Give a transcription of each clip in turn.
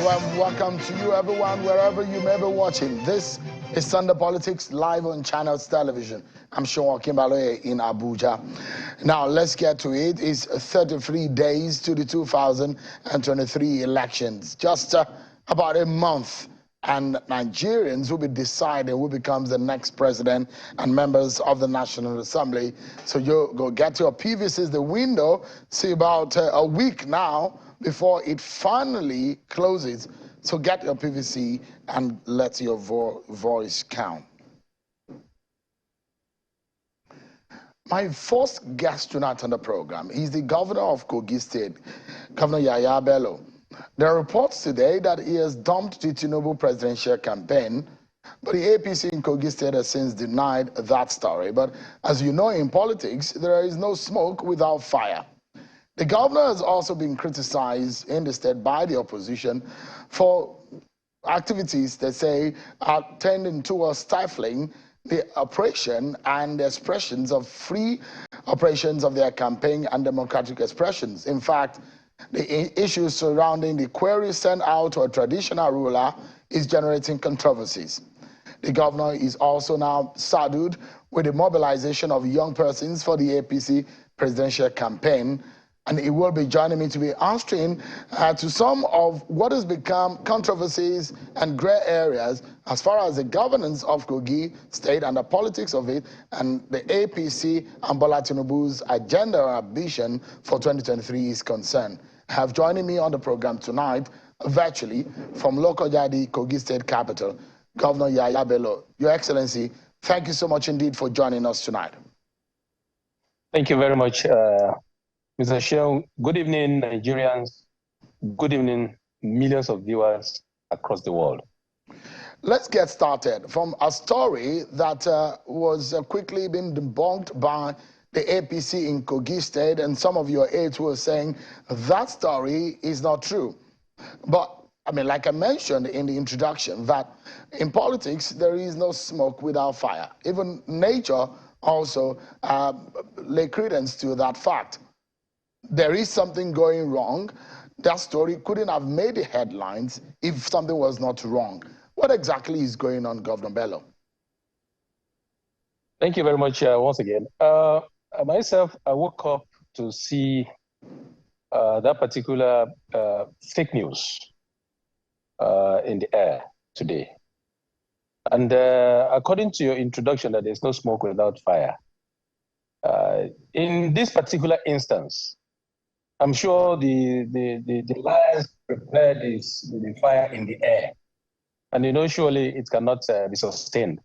Well, welcome to you, everyone, wherever you may be watching. This is Sunday Politics live on Channels Television. I'm Sean Kimbaloye in Abuja. Now, let's get to it. It's 33 days to the 2023 elections. Just about a month, and Nigerians will be deciding who becomes the next president and members of the National Assembly. So you go get your PVCs, the window, see about a week now before it finally closes. So get your PVC and let your voice count. My first guest tonight on the program is the governor of Kogi State, Governor Yahaya Bello. There are reports today that he has dumped the Tinubu presidential campaign, but the APC in Kogi State has since denied that story. But as you know, in politics, there is no smoke without fire. The governor has also been criticized in the state by the opposition for activities they say are tending towards stifling the operation and the expressions of free operations of their campaign and democratic expressions. In fact, the issues surrounding the query sent out to a traditional ruler is generating controversies. The governor is also now saddled with the mobilization of young persons for the APC presidential campaign, and he will be joining me to be answering to some of what has become controversies and gray areas as far as the governance of Kogi State and the politics of it, and the APC and Bola Tinubu's agenda or ambition for 2023 is concerned. Have joining me on the program tonight, virtually, from Lokoja, Kogi State capital, Governor Yahaya Bello. Your Excellency, thank you so much indeed for joining us tonight. Thank you very much, Mr. Sheung. Good evening, Nigerians. Good evening, millions of viewers across the world. Let's get started from a story that was quickly being debunked by the APC in Kogi State, and some of your aides were saying that story is not true. But, I mean, like I mentioned in the introduction, that in politics, there is no smoke without fire. Even nature also lay credence to that fact. There is something going wrong. That story couldn't have made the headlines if something was not wrong. What exactly is going on, Governor Bello? Thank you very much once again. Myself, I woke up to see that particular fake news in the air today. And according to your introduction that there's no smoke without fire, in this particular instance, I'm sure the liars prepared the fire in the air. And you know, surely it cannot be sustained.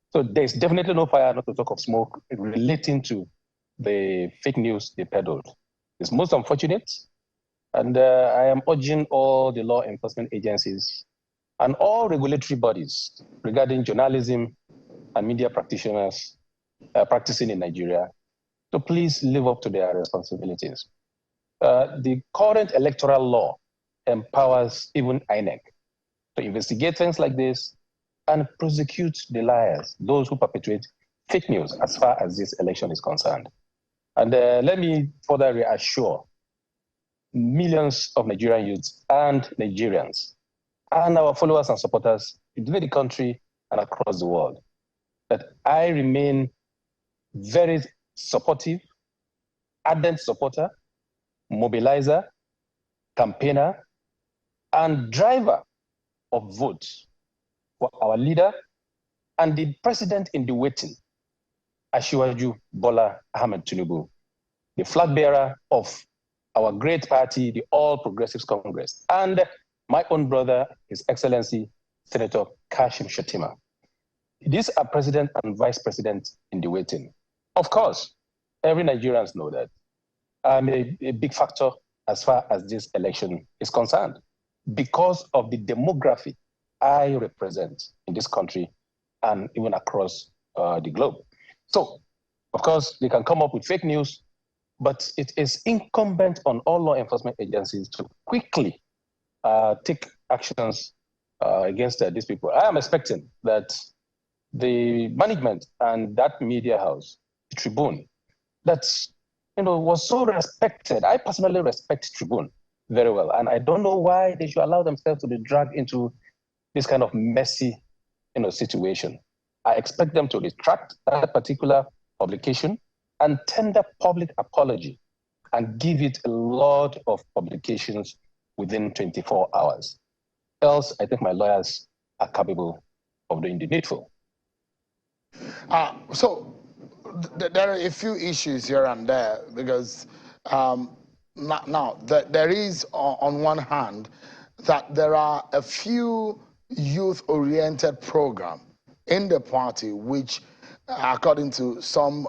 So there's definitely no fire, not to talk of smoke, relating to the fake news they peddled. It's most unfortunate. And I am urging all the law enforcement agencies and all regulatory bodies regarding journalism and media practitioners practicing in Nigeria to please live up to their responsibilities. The current electoral law empowers even INEC to investigate things like this and prosecute the liars, those who perpetuate fake news as far as this election is concerned. And let me further reassure millions of Nigerian youths and Nigerians and our followers and supporters within the country and across the world that I remain very supportive, ardent supporter, mobilizer, campaigner, and driver of votes for our leader and the president in the waiting, Asiwaju Bola Ahmed Tinubu, the flag bearer of our great party, the All Progressives Congress, and my own brother, His Excellency, Senator Kashim Shettima. These are president and vice president in the waiting. Of course, every Nigerian knows that I'm a big factor as far as this election is concerned because of the demographic I represent in this country and even across the globe. So, of course, they can come up with fake news, but it is incumbent on all law enforcement agencies to quickly take actions against these people. I am expecting that the management and that media house, the Tribune, that was so respected. I personally respect Tribune. very well. And I don't know why they should allow themselves to be dragged into this kind of messy, situation. I expect them to retract that particular publication and tender public apology and give it a lot of publications within 24 hours. Else, I think my lawyers are capable of doing the needful. So there are a few issues here and there because now there is on one hand that there are a few youth-oriented programs in the party which, according to some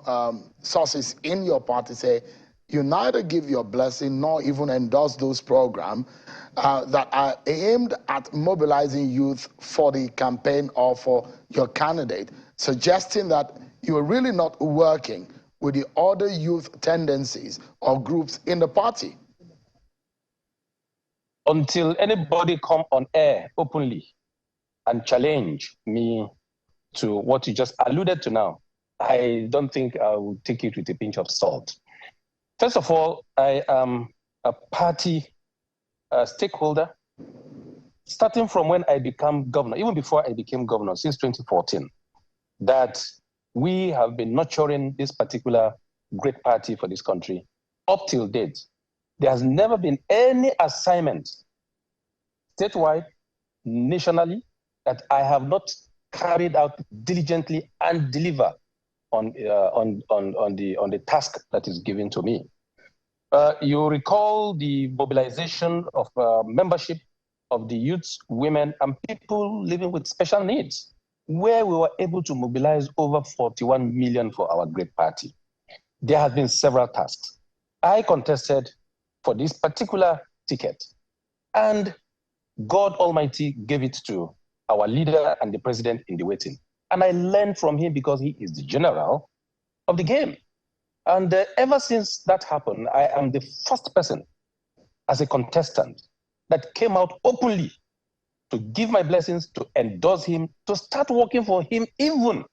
sources in your party, say you neither give your blessing nor even endorse those programs that are aimed at mobilizing youth for the campaign or for your candidate, suggesting that you are really not working with the other youth tendencies or groups in the party. Until anybody come on air openly and challenge me to what you just alluded to now, I don't think I will take it with a pinch of salt. First of all, I am a party stakeholder, starting from when I became governor, even before I became governor, since 2014, that we have been nurturing this particular great party for this country up till date. There has never been any assignment statewide, nationally, that I have not carried out diligently and deliver on the task that is given to me. You recall the mobilization of membership of the youths, women, and people living with special needs, where we were able to mobilize over 41 million for our great party. There have been several tasks. I contested for this particular ticket, and God Almighty gave it to our leader and the president in the waiting. And I learned from him because he is the general of the game. And ever since that happened, I am the first person as a contestant that came out openly to give my blessings, to endorse him, to start working for him even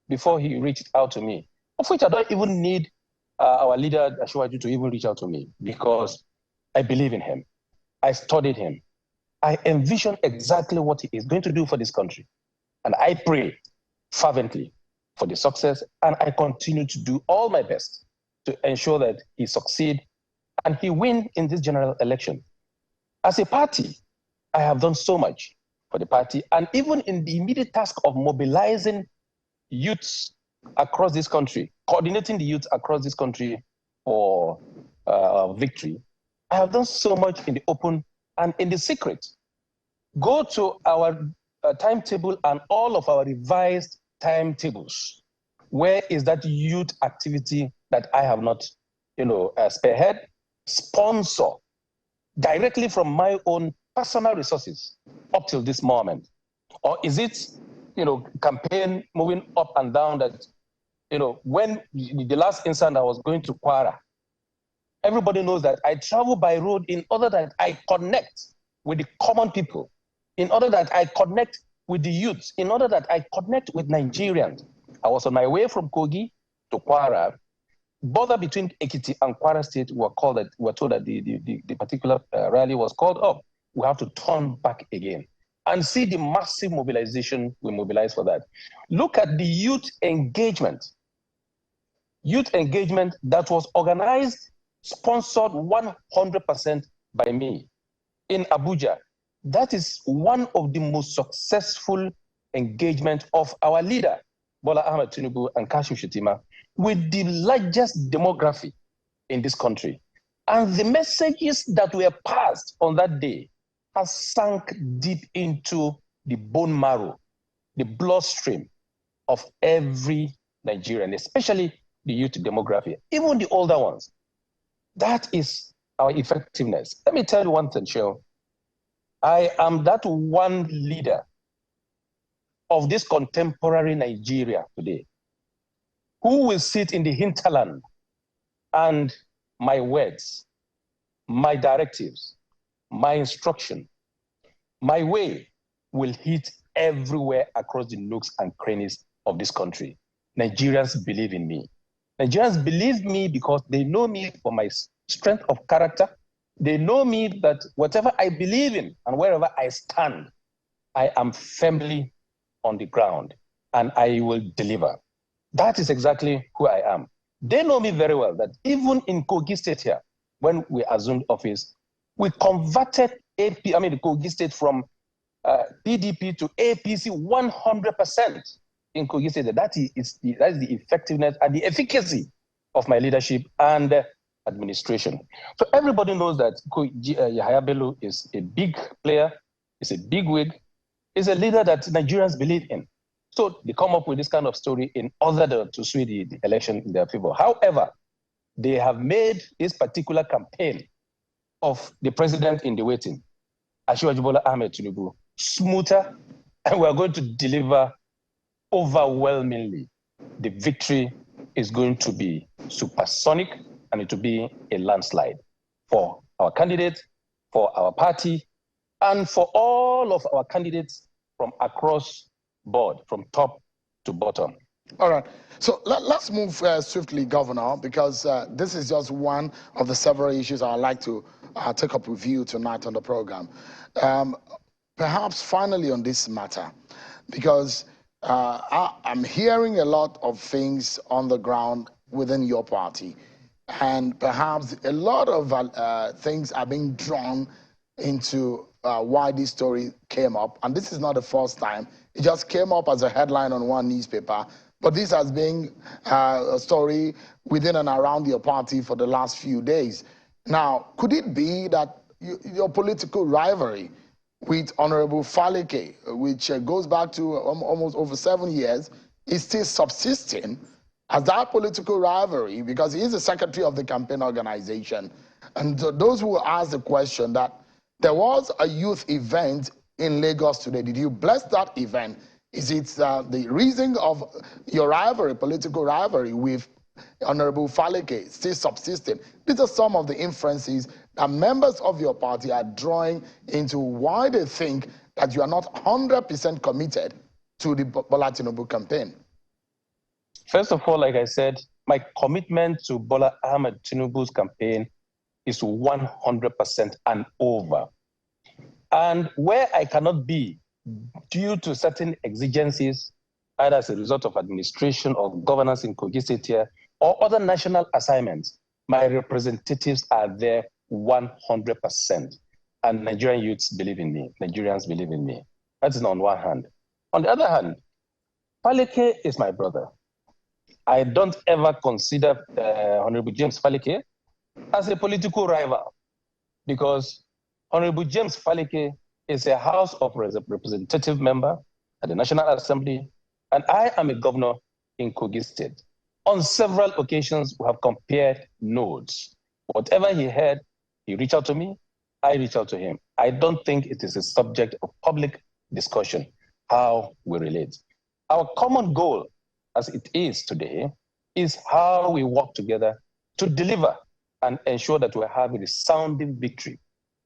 before he reached out to me, of which I don't even need our leader, Ashwaju, to even reach out to me because I believe in him. I studied him. I envision exactly what he is going to do for this country. And I pray fervently for the success, and I continue to do all my best to ensure that he succeed and he win in this general election. As a party, I have done so much for the party, and even in the immediate task of mobilizing youths across this country, coordinating the youth across this country for victory, I have done so much in the open and in the secret. Go to our timetable and all of our revised timetables. Where is that youth activity that I have not, spearhead, sponsor directly from my own personal resources up till this moment? Or is it, campaign moving up and down that, when the last instance I was going to Kwara, everybody knows that I travel by road in order that I connect with the common people, in order that I connect with the youths, in order that I connect with Nigerians. I was on my way from Kogi to Kwara. Border between Ekiti and Kwara State were told that the particular rally was called up. We have to turn back again and see the massive mobilization we mobilized for that. Look at the youth engagement. Youth engagement that was organized, sponsored 100% by me in Abuja. That is one of the most successful engagement of our leader, Bola Ahmed Tinubu and Kashim Shettima, with the largest demography in this country. And the messages that were passed on that day has sunk deep into the bone marrow, the bloodstream of every Nigerian, especially the youth demography, even the older ones. That is our effectiveness. Let me tell you one thing, Cheryl. I am that one leader of this contemporary Nigeria today who will sit in the hinterland and my words, my directives, my instruction, my way will hit everywhere across the nooks and crannies of this country. Nigerians believe in me. Nigerians believe me because they know me for my strength of character, They know me that whatever I believe in and wherever I stand, I am firmly on the ground and I will deliver. That is exactly who I am. They know me very well that even in Kogi State here, when we assumed office, we converted the Kogi State from PDP to APC 100% in Kogi State. That is the effectiveness and the efficacy of my leadership and administration. So everybody knows that Yahaya Bello is a big player, is a big wig, is a leader that Nigerians believe in. So they come up with this kind of story in order to sway the election in their favor. However, they have made this particular campaign of the president in the waiting, Asiwaju Bola Ahmed Tinubu, smoother, and we're going to deliver overwhelmingly. The victory is going to be supersonic, and it will be a landslide for our candidate, for our party, and for all of our candidates from across board, from top to bottom. All right. So let's move swiftly, Governor, because this is just one of the several issues I'd like to take up with you tonight on the program. Perhaps finally on this matter, because I'm hearing a lot of things on the ground within your party, and perhaps a lot of things are being drawn into why this story came up. And this is not the first time. It just came up as a headline on one newspaper. But this has been a story within and around your party for the last few days. Now, could it be that your political rivalry with Honorable Faleke, which goes back to almost over 7 years, is still subsisting as that political rivalry, because he is the secretary of the campaign organization? And those who ask the question that there was a youth event in Lagos today, did you bless that event? Is it the reason of your rivalry, political rivalry with Honorable Faleke still subsisting? These are some of the inferences that members of your party are drawing into why they think that you are not 100% committed to the Bola Tinubu campaign. First of all, like I said, my commitment to Bola Ahmed Tinubu's campaign is 100% and over. And where I cannot be due to certain exigencies, either as a result of administration or governance in Kogi State here, or other national assignments, my representatives are there 100%. And Nigerian youths believe in me, Nigerians believe in me. That's on one hand. On the other hand, Faleke is my brother. I don't ever consider Honorable James Faleke as a political rival, because Honorable James Faleke is a House of Representative member at the National Assembly, and I am a governor in Kogi State. On several occasions, we have compared notes. Whatever he heard, he reached out to me, I reached out to him. I don't think it is a subject of public discussion how we relate. Our common goal, as it is today, is how we work together to deliver and ensure that we have a resounding victory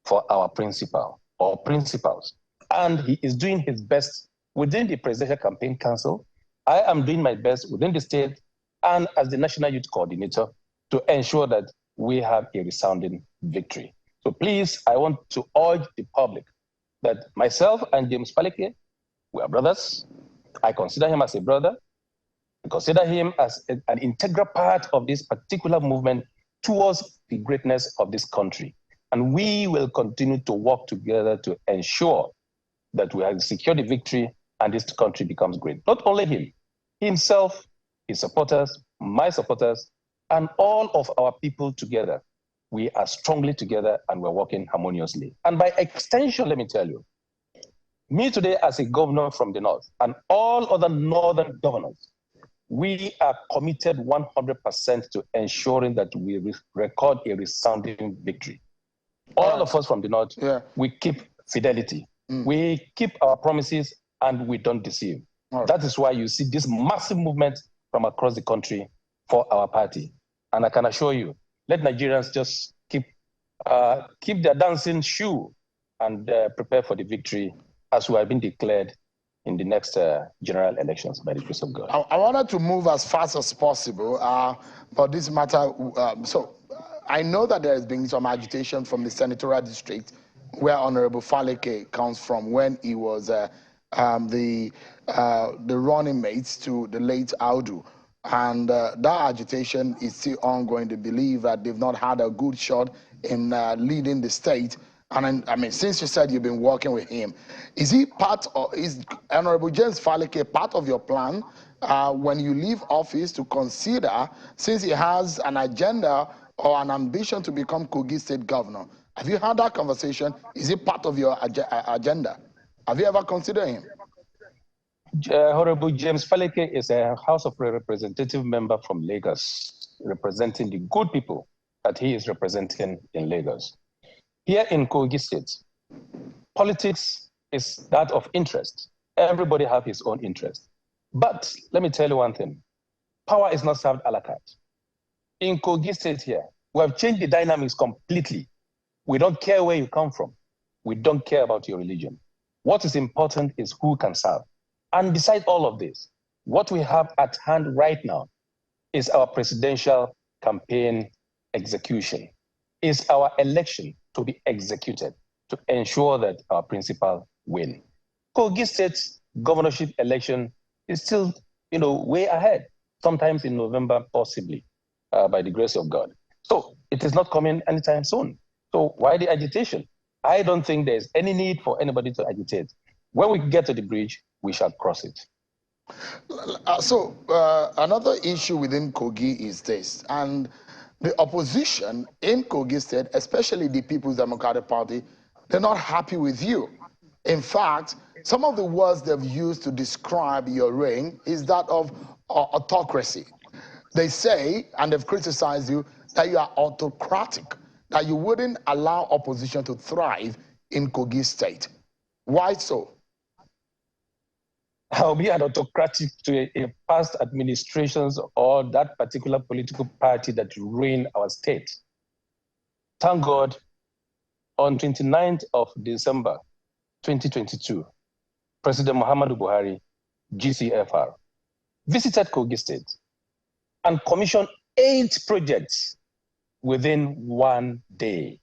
for our principal or principals. And he is doing his best within the Presidential Campaign Council. I am doing my best within the state and as the National Youth Coordinator to ensure that we have a resounding victory. So please, I want to urge the public that myself and James Faleke, we are brothers. I consider him as a brother. I consider him as an integral part of this particular movement towards the greatness of this country. And we will continue to work together to ensure that we have secured the victory and this country becomes great. Not only him, himself, his supporters, my supporters, and all of our people together. We are strongly together and we're working harmoniously. And by extension, let me tell you, me today as a governor from the north and all other northern governors, we are committed 100% to ensuring that we record a resounding victory. All of us from the north, we keep fidelity. We keep our promises and we don't deceive. That is why you see this massive movement from across the country for our party. And I can assure you, let Nigerians just keep their dancing shoe and prepare for the victory as we have been declared in the next general elections by the grace of God. I wanted to move as fast as possible, but this matter, I know that there has been some agitation from the senatorial district where Honorable Faleke comes from when he was the running mate to the late Audu. And that agitation is still ongoing. They believe that they've not had a good shot in leading the state. And I mean, since you said you've been working with him, is Honorable James Faleke part of your plan when you leave office to consider, since he has an agenda or an ambition to become Kogi State Governor? Have you had that conversation? Is it part of your agenda? Have you ever considered him? Honorable James Faleke is a House of Representative member from Lagos, representing the good people that he is representing in Lagos. Here in Kogi State, politics is that of interest. Everybody has his own interest. But let me tell you one thing. Power is not served a la carte. In Kogi State here, we have changed the dynamics completely. We don't care where you come from. We don't care about your religion. What is important is who can serve. And beside all of this, what we have at hand right now is our presidential campaign execution, is our election to be executed to ensure that our principal win. Kogi State's governorship election is still, way ahead, sometimes in November, possibly, by the grace of God. So it is not coming anytime soon. So why the agitation? I don't think there's any need for anybody to agitate. When we get to the bridge, we shall cross it. Another issue within Kogi is this, and the opposition in Kogi State, especially the People's Democratic Party, they're not happy with you. In fact, some of the words they've used to describe your reign is that of autocracy. They say, and they've criticized you, that you are autocratic, that you wouldn't allow opposition to thrive in Kogi State. Why so? I'll be an autocratic to a past administrations or that particular political party that ruined our state. Thank God, on 29th of December, 2022, President Muhammadu Buhari, GCFR, visited Kogi State and commissioned 8 projects within 1 day.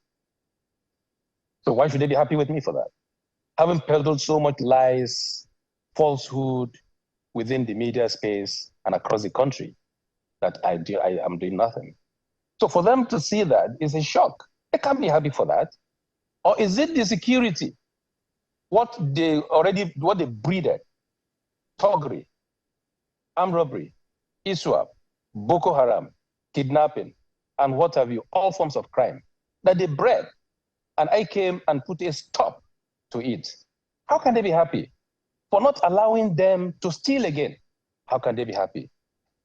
So why should they be happy with me for that? Having peddled so much lies, falsehood within the media space and across the country, that I am doing nothing. So for them to see that is a shock. They can't be happy for that. Or is it the security? What they breeded, thuggery, armed robbery, ISWAP, Boko Haram, kidnapping, and what have you, all forms of crime that they bred. And I came and put a stop to it. How can they be happy? For not allowing them to steal again, how can they be happy?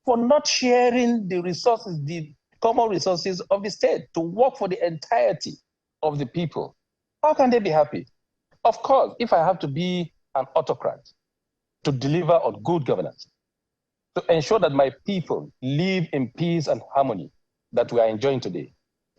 For not sharing the resources, the common resources of the state to work for the entirety of the people, how can they be happy? Of course, if I have to be an autocrat to deliver on good governance, to ensure that my people live in peace and harmony that we are enjoying today,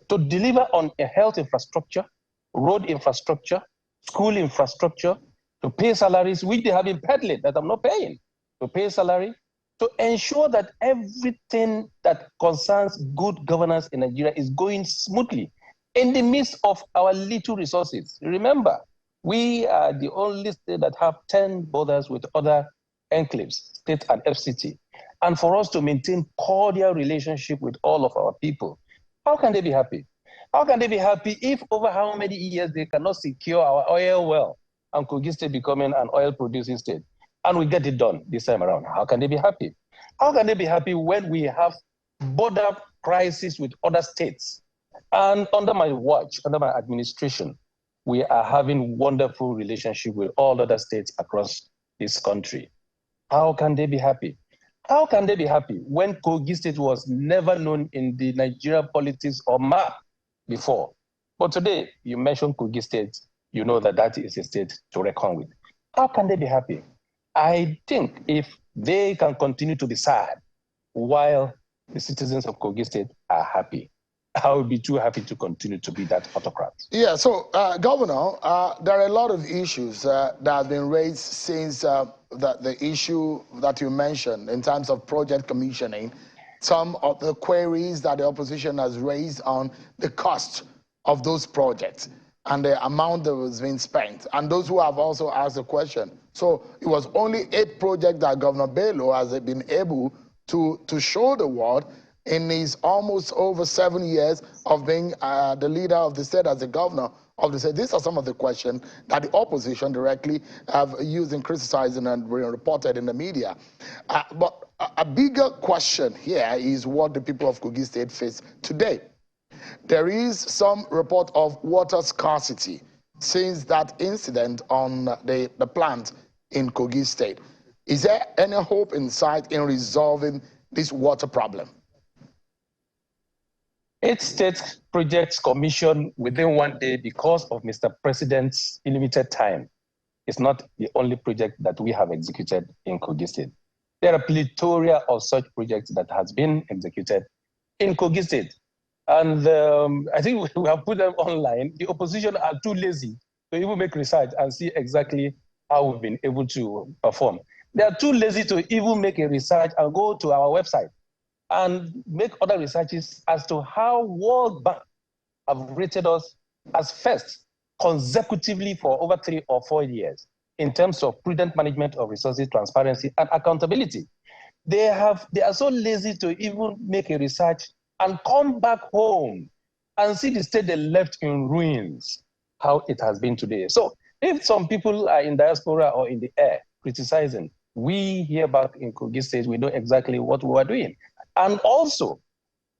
to deliver on a health infrastructure, road infrastructure, school infrastructure, to pay salaries which they have been peddling that I'm not paying, to pay salary, to ensure that everything that concerns good governance in Nigeria is going smoothly in the midst of our little resources. Remember, we are the only state that have 10 borders with other enclaves, state and FCT. And for us to maintain cordial relationship with all of our people, how can they be happy? How can they be happy if over how many years they cannot secure our oil well and Kogi State becoming an oil producing state? And we get it done this time around. How can they be happy? How can they be happy when we have border crisis with other states? And under my watch, under my administration, we are having wonderful relationship with all other states across this country. How can they be happy? How can they be happy when Kogi State was never known in the Nigeria politics or map before? But today, you mentioned Kogi State, you know that that is a state to reckon with. How can they be happy? I think if they can continue to be sad while the citizens of Kogi State are happy, I would be too happy to continue to be that autocrat. Yeah, so Governor, there are a lot of issues that have been raised since the issue that you mentioned in terms of project commissioning some of the queries that the opposition has raised on the cost of those projects and the amount that was being spent. And those who have also asked the question. So it was only 8 projects that Governor Bello has been able to show the world in his almost over 7 years of being the leader of the state as the governor of the state. These are some of the questions that the opposition directly have used in criticizing and reported in the media. But a bigger question here is what the people of Kogi State face today. There is some report of water scarcity since that incident on the plant in Kogi State. Is there any hope in sight in resolving this water problem? 8 state projects commissioned within 1 day because of Mr. President's limited time. It's not the only project that we have executed in Kogi State. There are plethora of such projects that has been executed in Kogi State. And I think we have put them online. The opposition are too lazy to even make research and see exactly how we've been able to perform. They are too lazy to even make a research and go to our website and make other researches as to how World Bank have rated us as first consecutively for over 3 or 4 years in terms of prudent management of resources, transparency, and accountability. They are so lazy to even make a research and come back home and see the state they left in ruins, how it has been today. So if some people are in diaspora or in the air criticizing, we here back in Kogi State, we know exactly what we are doing. And also,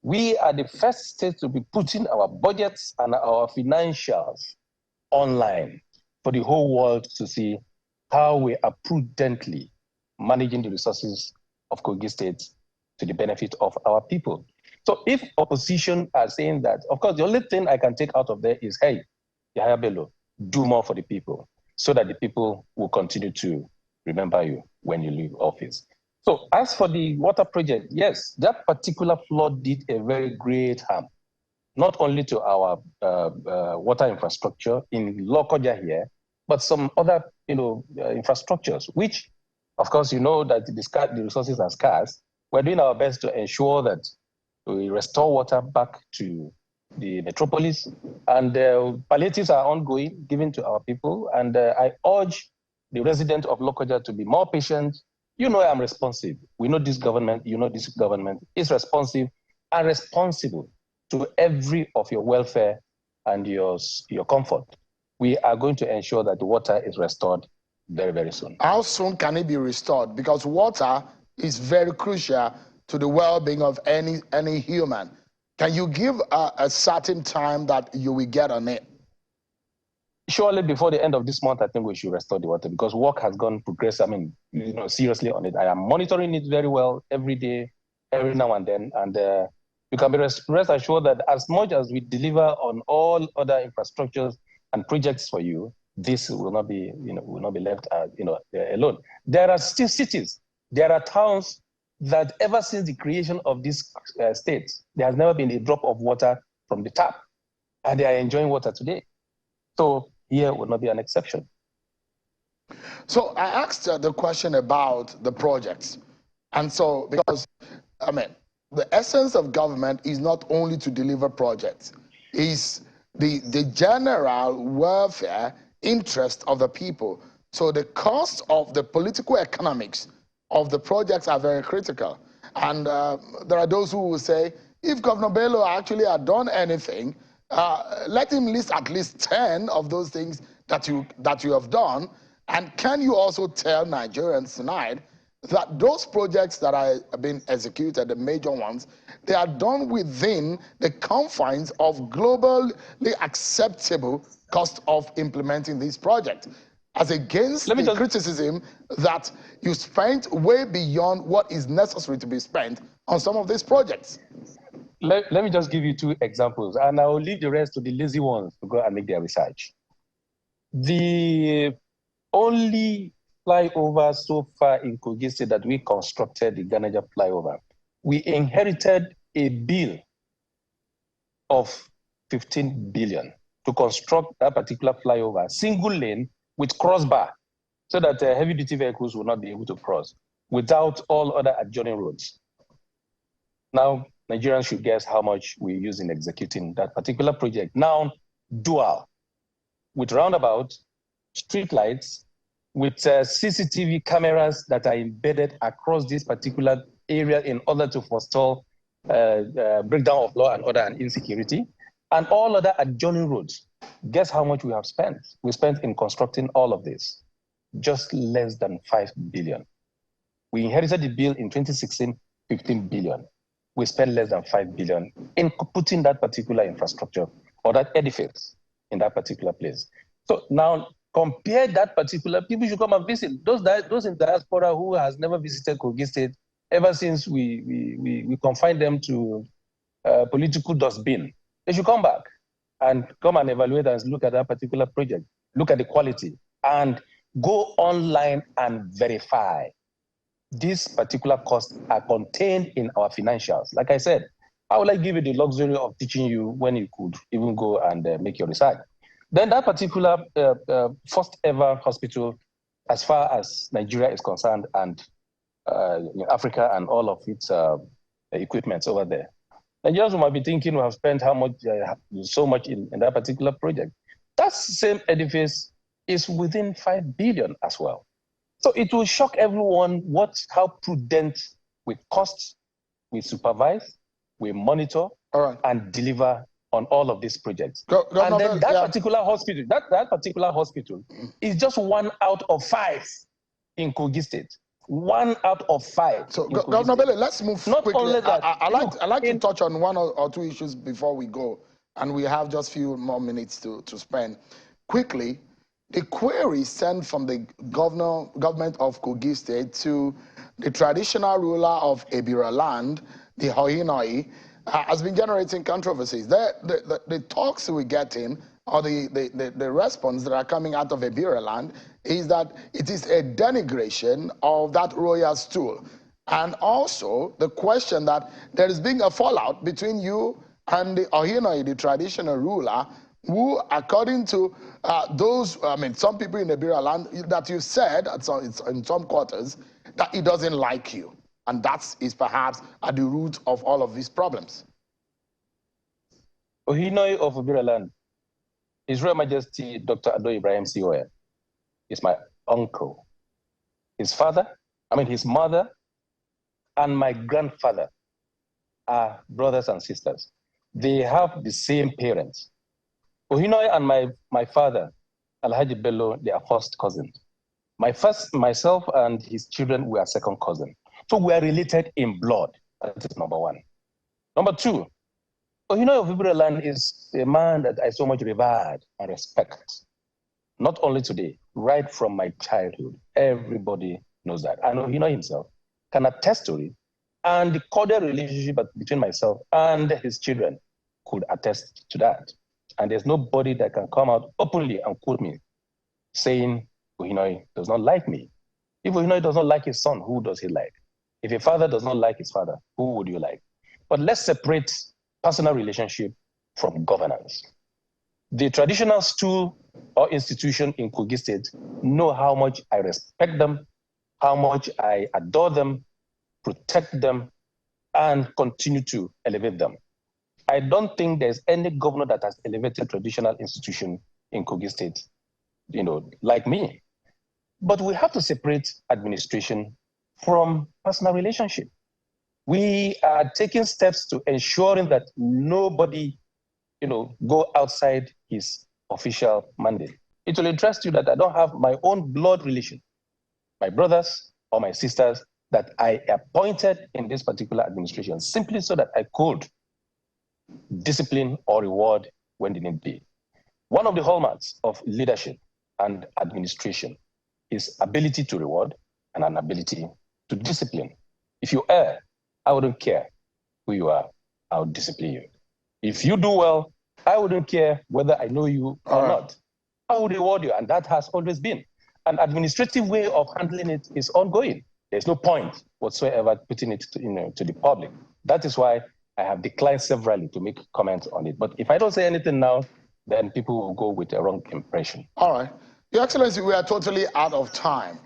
we are the first state to be putting our budgets and our financials online for the whole world to see how we are prudently managing the resources of Kogi State to the benefit of our people. So if opposition are saying that, of course, the only thing I can take out of there is, hey, Yahaya Bello, do more for the people so that the people will continue to remember you when you leave office. So as for the water project, yes, that particular flood did a very great harm, not only to our water infrastructure in Lokoja here, but some other infrastructures, which, of course, you know that the resources are scarce. We're doing our best to ensure that we restore water back to the metropolis, and palliatives are ongoing, given to our people. And I urge the residents of Lokoja to be more patient. You know I'm responsive. We know this government, you know this government is responsive and responsible to every of your welfare and your comfort. We are going to ensure that the water is restored very, very soon. How soon can it be restored? Because water is very crucial to the well-being of any human. Can you give a certain time that you will get on it? Surely before the end of this month, I think we should restore the water because work has gone progressive. I mean, seriously on it. I am monitoring it very well every day, every now and then. And you can be rest assured that as much as we deliver on all other infrastructures and projects for you, this will not be, will not be left, alone. There are still cities, there are towns that ever since the creation of this state, there has never been a drop of water from the tap, and they are enjoying water today. So here will not be an exception. So I asked the question about the projects. And so, because, I mean, the essence of government is not only to deliver projects, is the general welfare interest of the people. So the cost of the political economics of the projects are very critical. And there are those who will say, if Governor Bello actually had done anything, let him list at least 10 of those things that you have done. And can you also tell Nigerians tonight that those projects that are being executed, the major ones, they are done within the confines of globally acceptable cost of implementing these projects, as against the criticism that you spent way beyond what is necessary to be spent on some of these projects? Let me just give you 2 examples, and I will leave the rest to the lazy ones to go and make their research. The only flyover so far in Kogi State that we constructed, the Ganaja flyover, we inherited a bill of 15 billion to construct that particular flyover, single lane with crossbar, so that heavy-duty vehicles will not be able to cross without all other adjoining roads. Now, Nigerians should guess how much we use in executing that particular project. Now, dual, with roundabout, street lights, with CCTV cameras that are embedded across this particular area in order to forestall breakdown of law and order and insecurity, and all other adjoining roads. Guess how much we have spent? We spent in constructing all of this, just less than 5 billion. We inherited the bill in 2016, 15 billion. We spent less than 5 billion in putting that particular infrastructure or that edifice in that particular place. So now compare that particular, people should come and visit. Those in diaspora who has never visited Kogi State, ever since we confined them to political dustbin, they should come back and come and evaluate and look at that particular project, look at the quality, and go online and verify. These particular costs are contained in our financials. Like I said, how will I give you the luxury of teaching you when you could even go and make your research? Then that particular first ever hospital, as far as Nigeria is concerned, and Africa and all of its equipment over there. Nigerians might be thinking we have spent how much, so much in that particular project. That same edifice is within 5 billion as well. So it will shock everyone how prudent with costs we supervise, we monitor, and deliver on all of these projects. And then that particular hospital, that particular hospital is just 1 out of 5 in Kogi State. 1 out of 5. So, Governor Bello, let's move quickly. Only that, I'd like to touch on 1 or 2 issues before we go, and we have just a few more minutes to spend. Quickly, the query sent from the government of Kogi State to the traditional ruler of Ebira land, the Hohinoi, has been generating controversies. The talks we're getting, or the response that are coming out of Ebira land, is that it is a denigration of that royal stool. And also the question that there is being a fallout between you and the Hohinoi, the traditional ruler, who, according to some people in the Ebira land, that you said in some quarters that he doesn't like you. And that is perhaps at the root of all of these problems. Hohinoi of Ebira land, His Royal Majesty Dr. Ado Ibrahim Sioya, is my uncle. His mother, and my grandfather are brothers and sisters. They have the same parents. Hohinoi and my father, Alhaji Bello, they are first cousins. Myself and his children were second cousins. So we are related in blood. That is number 1. Number 2, Hohinoi of Ebira land is a man that I so much revered and respect. Not only today, right from my childhood. Everybody knows that. And Hohinoi himself can attest to it. And the cordial relationship between myself and his children could attest to that. And there's nobody that can come out openly and quote me saying Hohinoi does not like me. If Hohinoi does not like his son, who does he like? If a father does not like his father, who would you like? But let's separate personal relationship from governance. The traditional stool or institution in Kogi State know how much I respect them, how much I adore them, protect them, and continue to elevate them. I don't think there's any governor that has elevated traditional institution in Kogi State, like me. But we have to separate administration from personal relationship. We are taking steps to ensuring that nobody, go outside his official mandate. It will interest you that I don't have my own blood relation, my brothers or my sisters that I appointed in this particular administration, simply so that I could discipline or reward when they need be. One of the hallmarks of leadership and administration is ability to reward and an ability to discipline. If you err, I wouldn't care who you are, I would discipline you. If you do well, I wouldn't care whether I know you or not. I would reward you, and that has always been. An administrative way of handling it is ongoing. There's no point whatsoever putting it to the public. That is why I have declined severally to make comments on it. But if I don't say anything now, then people will go with a wrong impression. All right. Your Excellency, we are totally out of time.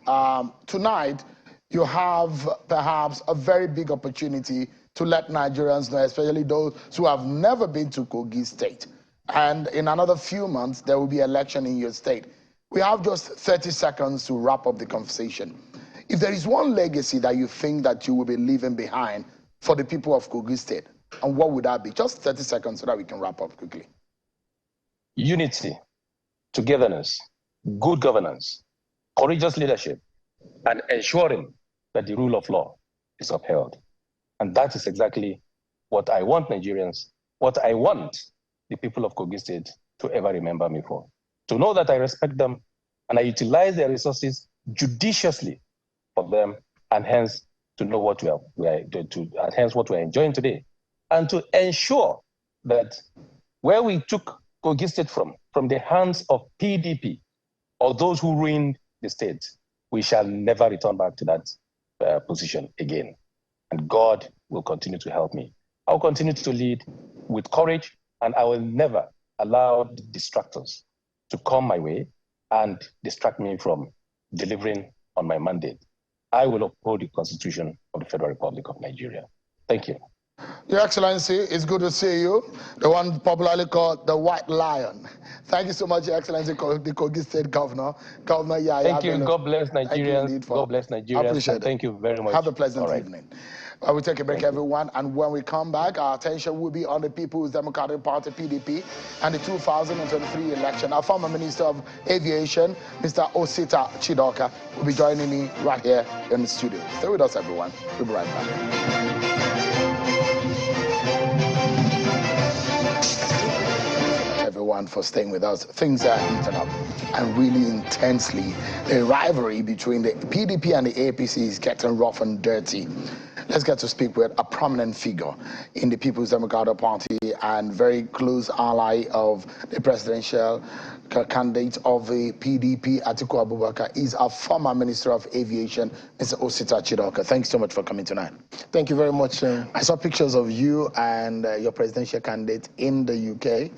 Tonight, you have perhaps a very big opportunity to let Nigerians know, especially those who have never been to Kogi State. And in another few months, there will be election in your state. We have just 30 seconds to wrap up the conversation. If there is one legacy that you think that you will be leaving behind for the people of Kogi State, and what would that be? Just 30 seconds so that we can wrap up quickly. Unity, togetherness, good governance, courageous leadership, and ensuring that the rule of law is upheld. And that is exactly what I want Nigerians, what I want the people of Kogi State to ever remember me for. To know that I respect them and I utilize their resources judiciously for them, and hence to know what hence what we're enjoying today. And to ensure that where we took Kogi State from the hands of PDP or those who ruined the state, we shall never return back to that position again. And God will continue to help me. I'll continue to lead with courage, and I will never allow the distractors to come my way and distract me from delivering on my mandate. I will uphold the Constitution of the Federal Republic of Nigeria. Thank you. Your Excellency, it's good to see you, the one popularly called the White Lion. Thank you so much, Your Excellency, the Kogi State Governor, Governor Yahaya. Thank you. God bless Nigerians. God bless Nigerians. I appreciate it. Thank you very much. Have a pleasant evening. We'll take a break, everyone, and when we come back, our attention will be on the People's Democratic Party, PDP, and the 2023 election. Our former Minister of Aviation, Mr. Osita Chidoka, will be joining me right here in the studio. Stay with us, everyone. We'll be right back. Everyone for staying with us. Things are heating up and really intensely. The rivalry between the PDP and the APC is getting rough and dirty. Let's get to speak with a prominent figure in the People's Democratic Party and very close ally of the presidential candidate of the PDP, Atiku Abubakar, is a former Minister of Aviation, Mr. Osita Chidoka. Thanks so much for coming tonight. Thank you very much. I saw pictures of you and your presidential candidate in the UK,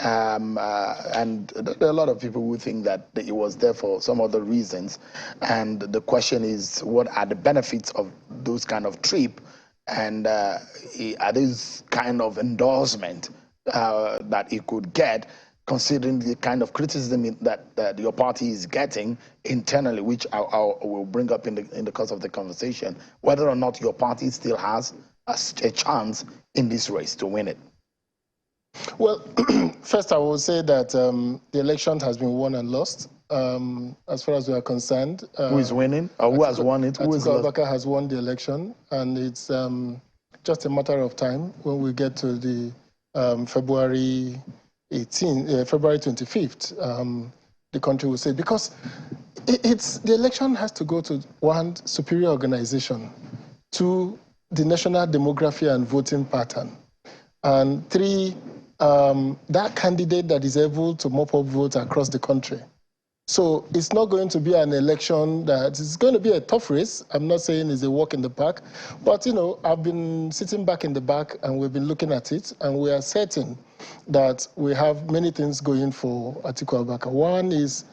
and there are a lot of people who think that it was there for some other reasons. And the question is, what are the benefits of those kind of trip, and are these kind of endorsement that it could get, considering the kind of criticism that your party is getting internally, which I will bring up in the course of the conversation, whether or not your party still has a chance in this race to win it? Well, first I will say that the election has been won and lost. As far as we are concerned. Who is winning? Or who has won it? Atiku Abubakar has won the election, and it's just a matter of time when we get to the February 25th, the country will say, because the election has to go to one, superior organization, two, the national demography and voting pattern, and three, that candidate that is able to mop up votes across the country. So it's not going to be an election that is going to be a tough race. I'm not saying it's a walk in the park, but you know, I've been sitting back in the back and we've been looking at it, and we are certain that we have many things going for Atiku Abubakar. One is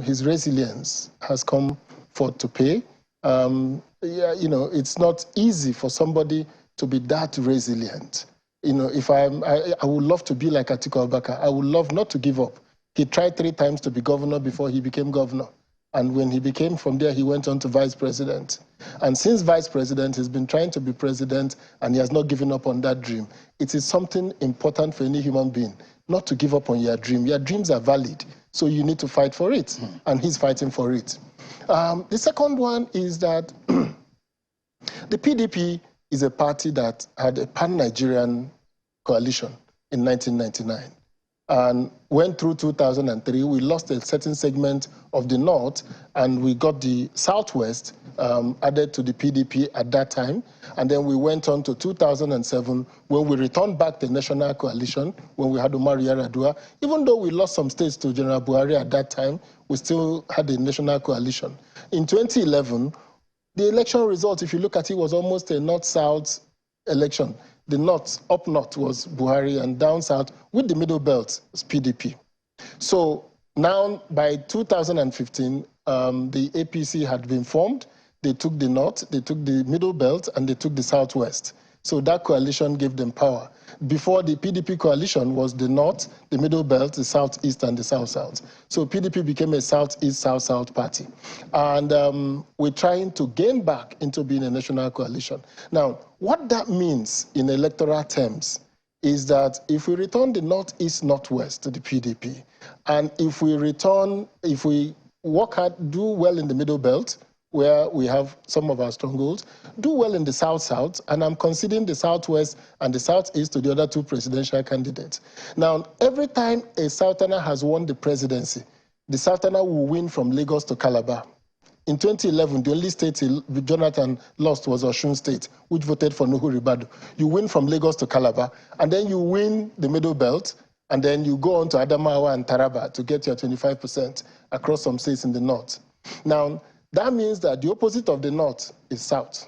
his resilience has come forth to pay. Yeah, you know, it's not easy for somebody to be that resilient. You know, if I would love to be like Atiku Abubakar. I would love not to give up. He tried 3 times to be governor before he became governor. And when he became, from there, he went on to vice president. And since vice president, he's been trying to be president, and he has not given up on that dream. It is something important for any human being, not to give up on your dream. Your dreams are valid, so you need to fight for it. And he's fighting for it. The second one is that the PDP is a party that had a pan-Nigerian coalition in 1999. And went through 2003, we lost a certain segment of the north, and we got the southwest added to the PDP at that time. And then we went on to 2007, when we returned back the national coalition, when we had Umar Yar'Adua. Even though we lost some states to General Buhari at that time, we still had the national coalition. In 2011, the election result, if you look at it, was almost a north-south election. The north, up north was Buhari, and down south with the middle belt was PDP. So now by 2015, the APC had been formed. They took the north, they took the middle belt, and they took the southwest. So that coalition gave them power. Before, the PDP coalition was the North, the Middle Belt, the Southeast, and the South-South. So PDP became a Southeast, South-South party. And we're trying to gain back into being a national coalition. Now, what that means in electoral terms is that if we return the Northeast, Northwest to the PDP, and if we work hard, do well in the Middle Belt, where we have some of our strongholds, do well in the South-South, and I'm conceding the Southwest and the Southeast to the other two presidential candidates. Now, every time a Southerner has won the presidency, the Southerner will win from Lagos to Calabar. In 2011, the only state Jonathan lost was Osun State, which voted for Nuhu Ribadu. You win from Lagos to Calabar, and then you win the Middle Belt, and then you go on to Adamawa and Taraba to get your 25% across some states in the north. Now, that means that the opposite of the north is south.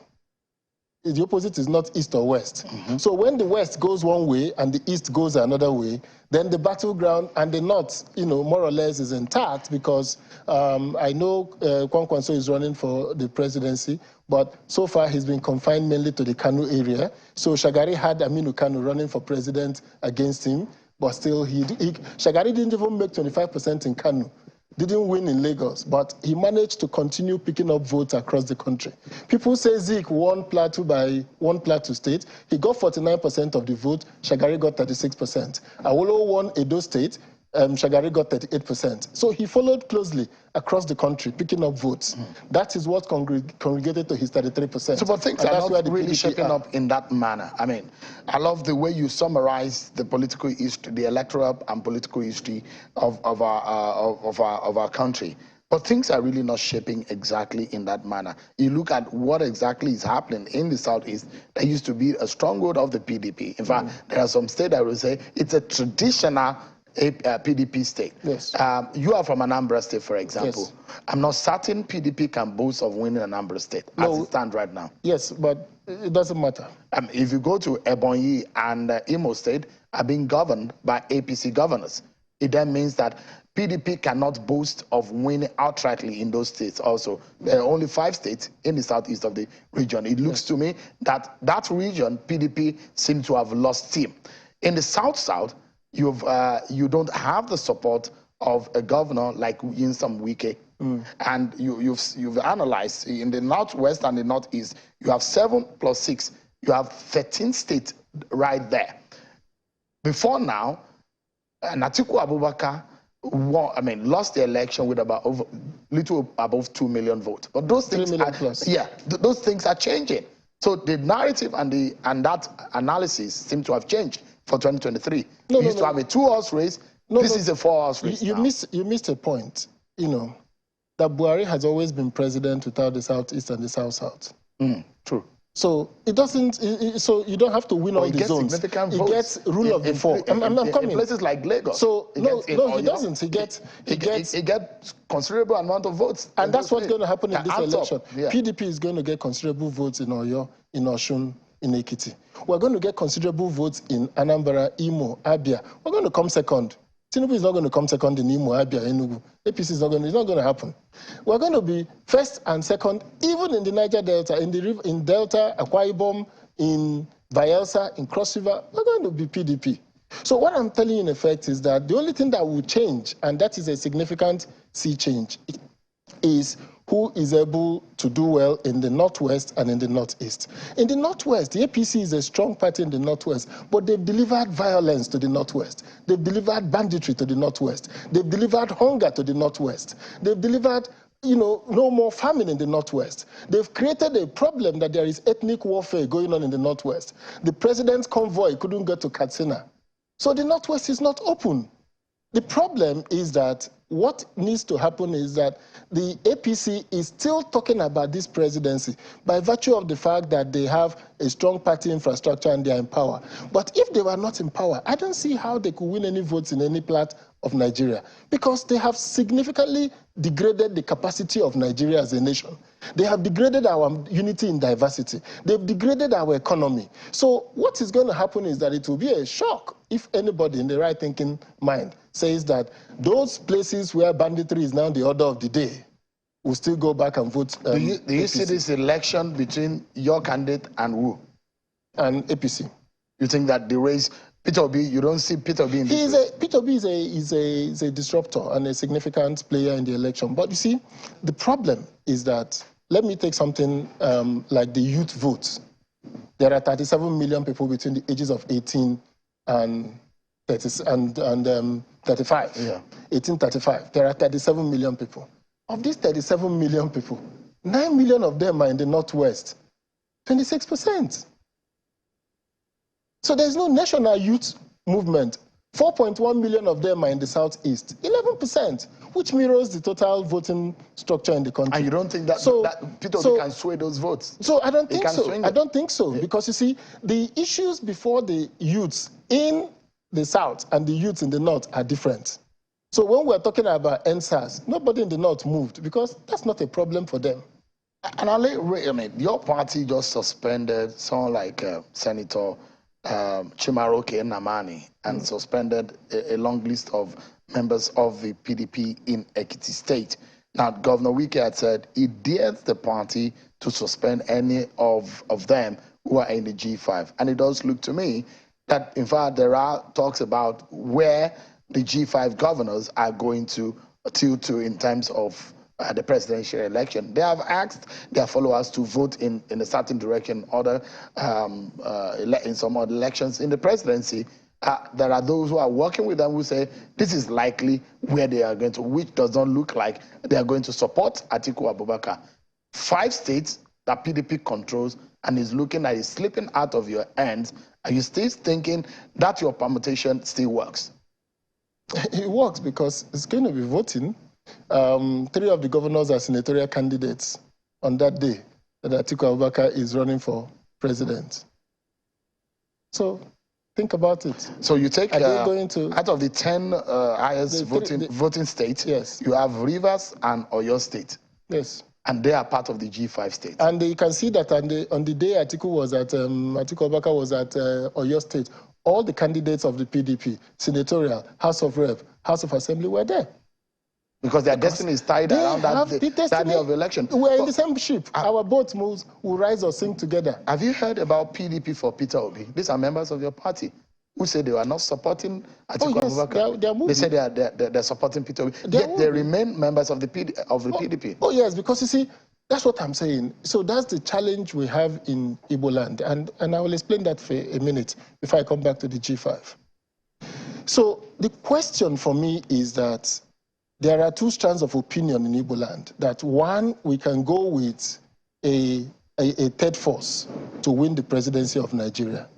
The opposite is not east or west. So when the west goes one way and the east goes another way, then the battleground and the north, more or less is intact, because I know Kwankwanso is running for the presidency, but so far he's been confined mainly to the Kanu area. So Shagari had Aminu Kanu running for president against him, but still Shagari didn't even make 25% in Kanu. Didn't win in Lagos, but he managed to continue picking up votes across the country. People say Zeke won Plateau by one Plateau state. He got 49% of the vote. Shagari got 36%. Awolowo won Edo State. Shagari got 38%. So he followed closely across the country, picking up votes. That is what congregated to his 33%. So, but things are not really shaping up in that manner. I mean, I love the way you summarize the political history, the electoral and political history of our country. But things are really not shaping exactly in that manner. You look at what exactly is happening in the Southeast. That used to be a stronghold of the PDP. In fact, there are some states that will say it's a traditional PDP state. Yes. You are from Anambra State, for example. Yes. I'm not certain PDP can boast of winning Anambra State as it stands right now. Yes, but it doesn't matter. If you go to Ebonyi and Imo State are being governed by APC governors, it then means that PDP cannot boast of winning outrightly in those states also. There are only 5 states in the southeast of the region. It looks to me that that region, PDP seems to have lost steam. In the south-south, you don't have the support of a governor like Nyesom Wike. And you've analyzed in the northwest and the northeast, you have 7 + 6, you have 13 states right there. Before now, Atiku Abubakar lost the election with about little above 2 million votes. But those things 3 million plus. Yeah, those things are changing. So the narrative and that analysis seem to have changed for 2023. We used to have a 2-horse race. This is a 4-horse race. You missed a point. That Buhari has always been president without the Southeast and the South-South. True. So it doesn't. So you don't have to win all the zones. Significant he votes gets rule of the four. I'm coming. In places like Lagos. So he doesn't. He gets considerable amount of votes. And that's what's going to happen in this election. PDP is going to get considerable votes in Oyo, in Osun, in Ekiti. We're going to get considerable votes in Anambra, Imo, Abia. We're going to come second. Tinubu is not going to come second in Imo, Abia, Enugu. APC is not going to happen. We're going to be first and second, even in the Niger Delta, in Delta, Akwa Ibom, in Bayelsa, in Cross River, we're going to be PDP. So what I'm telling you in effect is that the only thing that will change, and that is a significant sea change, is who is able to do well in the Northwest and in the Northeast. In the Northwest, the APC is a strong party in the Northwest, but they've delivered violence to the Northwest. They've delivered banditry to the Northwest. They've delivered hunger to the Northwest. They've delivered, no more famine in the Northwest. They've created a problem that there is ethnic warfare going on in the Northwest. The president's convoy couldn't get to Katsina. So the Northwest is not open. The problem is that what needs to happen is that the APC is still talking about this presidency by virtue of the fact that they have a strong party infrastructure and they are in power. But if they were not in power, I don't see how they could win any votes in any part of Nigeria, because they have significantly degraded the capacity of Nigeria as a nation. They have degraded our unity in diversity. They've degraded our economy. So what is going to happen is that it will be a shock if anybody in the right thinking mind says that those places where banditry is now the order of the day will still go back and vote. Do you see this election between your candidate and who? and APC. You think that the race, Peter Obi, you don't see Peter Obi in this race? Peter Obi is a disruptor and a significant player in the election. But you see, the problem is that, let me take something like the youth vote. There are 37 million people between the ages of 18 and 35. Yeah. 1835. There are 37 million people. Of these 37 million people, 9 million of them are in the Northwest. 26%. So there's no national youth movement. 4.1 million of them are in the Southeast. 11%, which mirrors the total voting structure in the country. And you don't think that, that Peter Obi can sway those votes? So I don't think so. I don't think so. Yeah. Because you see, the issues before the youths in the South and the youths in the North are different. So when we're talking about NSAS, nobody in the North moved because that's not a problem for them. And I mean, your party just suspended someone like Senator Chimaroke Namani and suspended a long list of members of the PDP in Ekiti State. Now, Governor Wike had said he dares the party to suspend any of them who are in the G5. And it does look to me that, in fact, there are talks about where the G5 governors are going to tilt to in terms of the presidential election. They have asked their followers to vote in a certain direction, in some other elections. In the presidency, there are those who are working with them who say this is likely where they are going to, which does not look like they are going to support Atiku Abubakar. 5 states that PDP controls and is looking at it slipping out of your hands. Are you still thinking that your permutation still works? It works because it's going to be voting. 3 of the governors are senatorial candidates on that day that Atiku Abubakar is running for president. So think about it. So you take going to, out of the 10 highest voting states, yes, you have Rivers and Oyo State. Yes. And they are part of the G5 states. And you can see that on the day Atiku Abubakar was at Oyo State, all the candidates of the PDP, senatorial, House of Rep, House of Assembly were there. Because their destiny is tied around that day of election. We're in the same ship. Our boat moves, will rise or sink together. Have you heard about PDP for Peter Obi? These are members of your party who say they are not supporting Atiku Abubakar. They say they're supporting Peter Obi. Yet they remain members of the PDP. Oh, yes, because you see, that's what I'm saying. So that's the challenge we have in Igbo land. And I will explain that for a minute before I come back to the G5. So the question for me is that there are 2 strands of opinion in Igbo land. That one, we can go with a third force to win the presidency of Nigeria.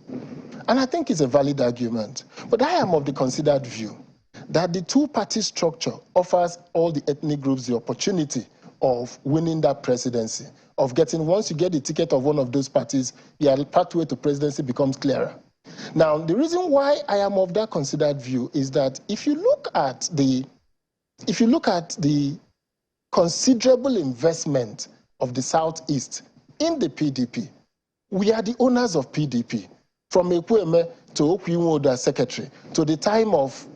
And I think it's a valid argument. But I am of the considered view that the 2-party structure offers all the ethnic groups the opportunity of winning that presidency, of getting, once you get the ticket of one of those parties, your pathway to presidency becomes clearer. Now, the reason why I am of that considered view is that if you look at the considerable investment of the Southeast in the PDP, we are the owners of PDP. From Ekweme to Okwiwoda secretary, to the time of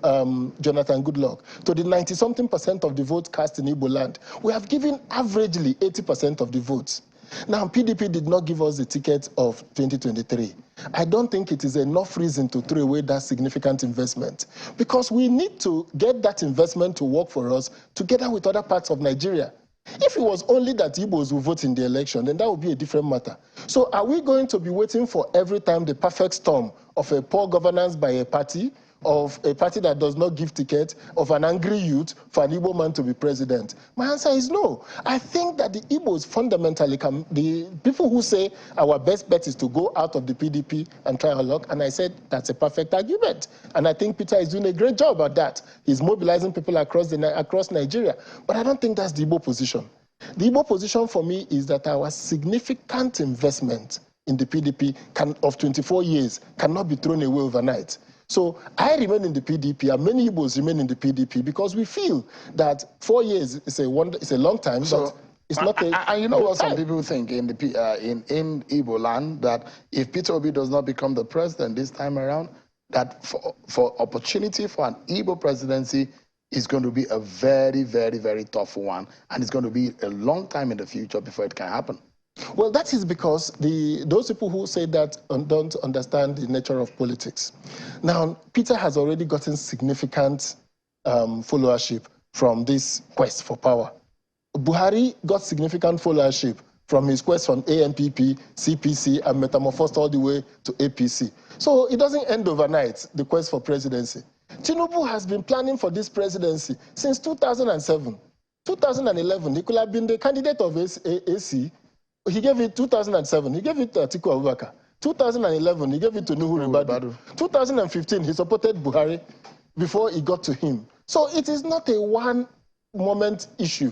Jonathan Goodluck, to the 90-something% of the votes cast in Igbo land, we have given averagely 80% of the votes. Now, PDP did not give us the ticket of 2023. I don't think it is enough reason to throw away that significant investment, because we need to get that investment to work for us together with other parts of Nigeria. If it was only that Igbos will vote in the election, then that would be a different matter. So are we going to be waiting for every time the perfect storm of a poor governance by a party, of a party that does not give ticket, of an angry youth for an Igbo man to be president? My answer is no. I think that the Igbos fundamentally the people who say our best bet is to go out of the PDP and try our luck, and I said that's a perfect argument. And I think Peter is doing a great job at that. He's mobilizing people across Nigeria. But I don't think that's the Igbo position. The Igbo position for me is that our significant investment in the PDP of 24 years cannot be thrown away overnight. So I remain in the PDP, and many Igbos remain in the PDP because we feel that 4 years is a long time, but it's not a. And you know what some people think in Igbo land, that if Peter Obi does not become the president this time around, that for opportunity for an Igbo presidency is going to be a very, very, very tough one, and it's going to be a long time in the future before it can happen. Well, that is because those people who say that don't understand the nature of politics. Now, Peter has already gotten significant followership from this quest for power. Buhari got significant followership from his quest from ANPP, CPC, and metamorphosed all the way to APC. So it doesn't end overnight, the quest for presidency. Tinubu has been planning for this presidency since 2007. 2011, he could have been the candidate of AC. He gave it 2007, he gave it to Atiku Abubakar. 2011, he gave it to Nuhu Ribadu. 2015, he supported Buhari before he got to him. So it is not a one-moment issue.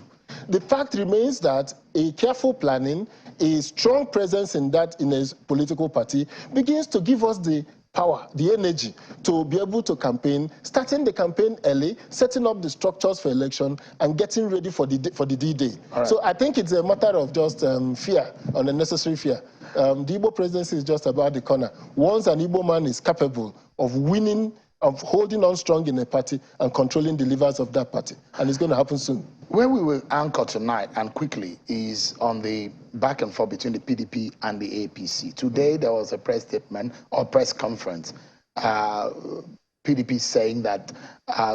The fact remains that a careful planning, a strong presence in a political party begins to give us the power, the energy to be able to campaign, starting the campaign early, setting up the structures for election, and getting ready for the D-Day. Right. So I think it's a matter of just fear, unnecessary fear. The Igbo presidency is just about the corner. Once an Igbo man is capable of winning, of holding on strong in a party and controlling the levers of that party, and it's going to happen soon. Where we will anchor tonight and quickly is on the back and forth between the PDP and the APC. Today there was a press statement or press conference. PDP saying that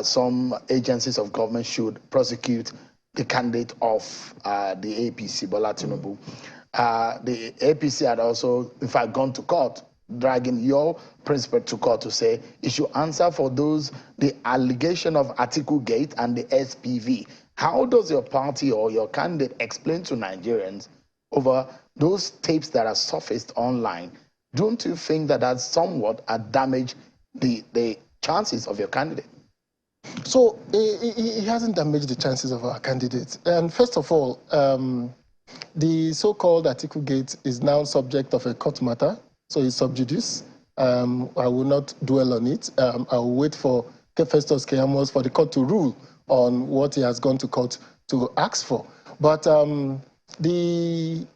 some agencies of government should prosecute the candidate of the APC, Bola Tinubu. The APC had also, in fact, gone to court, dragging your principal to court to say you should answer for the allegation of Atiku Gate and the SPV. How does your party or your candidate explain to Nigerians over those tapes that are surfaced online? Don't you think that that's somewhat damaged the chances of your candidate? So it hasn't damaged the chances of our candidate. And first of all, the so-called Atiku Gate is now subject of a court matter, so it's sub judice. I will not dwell on it. I will wait for Festus Keyamos for the court to rule on what he has gone to court to ask for. But the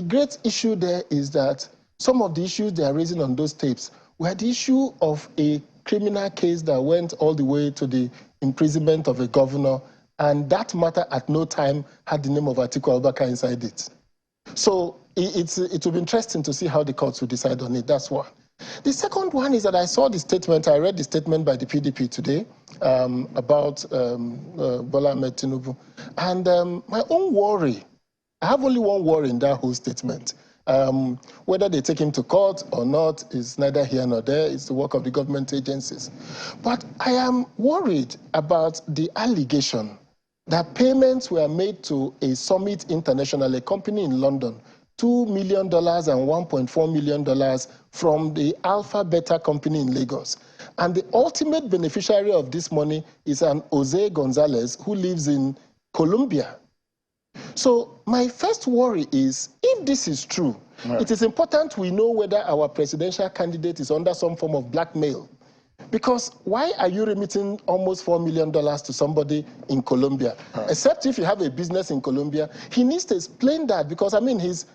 great issue there is that some of the issues they are raising on those tapes were the issue of a criminal case that went all the way to the imprisonment of a governor, and that matter at no time had the name of Atiku Abubakar inside it. So it will be interesting to see how the courts will decide on it. That's one. The second one is that I saw the statement, I read the statement by the PDP today about Bola Ahmed Tinubu. And my own worry, I have only one worry in that whole statement. Whether they take him to court or not is neither here nor there. It's the work of the government agencies. But I am worried about the allegation that payments were made to a Summit International, a company in London, $2 million and $1.4 million from the Alpha Beta company in Lagos. And the ultimate beneficiary of this money is an Jose Gonzalez who lives in Colombia. So my first worry is, if this is true, right, it is important we know whether our presidential candidate is under some form of blackmail. Because why are you remitting almost $4 million to somebody in Colombia? Right. Except if you have a business in Colombia, he needs to explain that, because, I mean, he has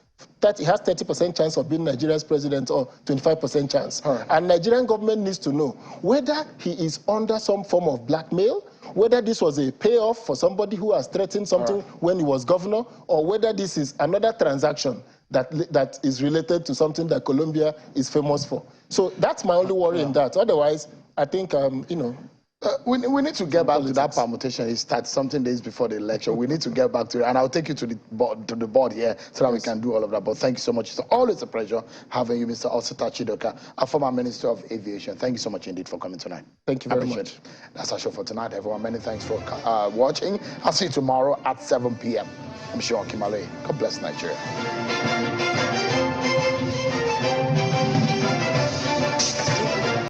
30% chance of being Nigeria's president or 25% chance. Right. And Nigerian government needs to know whether he is under some form of blackmail, whether this was a payoff for somebody who has threatened something when he was governor, or whether this is another transaction that is related to something that Colombia is famous for. So that's my only worry in that. Otherwise, I think, you know, we need to get back to that permutation. It starts something days before the election. We need to get back to it, and I'll take you to the board here so that we can do all of that. But thank you so much. It's always a pleasure having you, Mr. Osita Chidoka, a former Minister of Aviation. Thank you so much indeed for coming tonight. Thank you very much. That's our show for tonight, everyone. Many thanks for watching. I'll see you tomorrow at 7 p.m. I'm Sean Kimale. God bless Nigeria.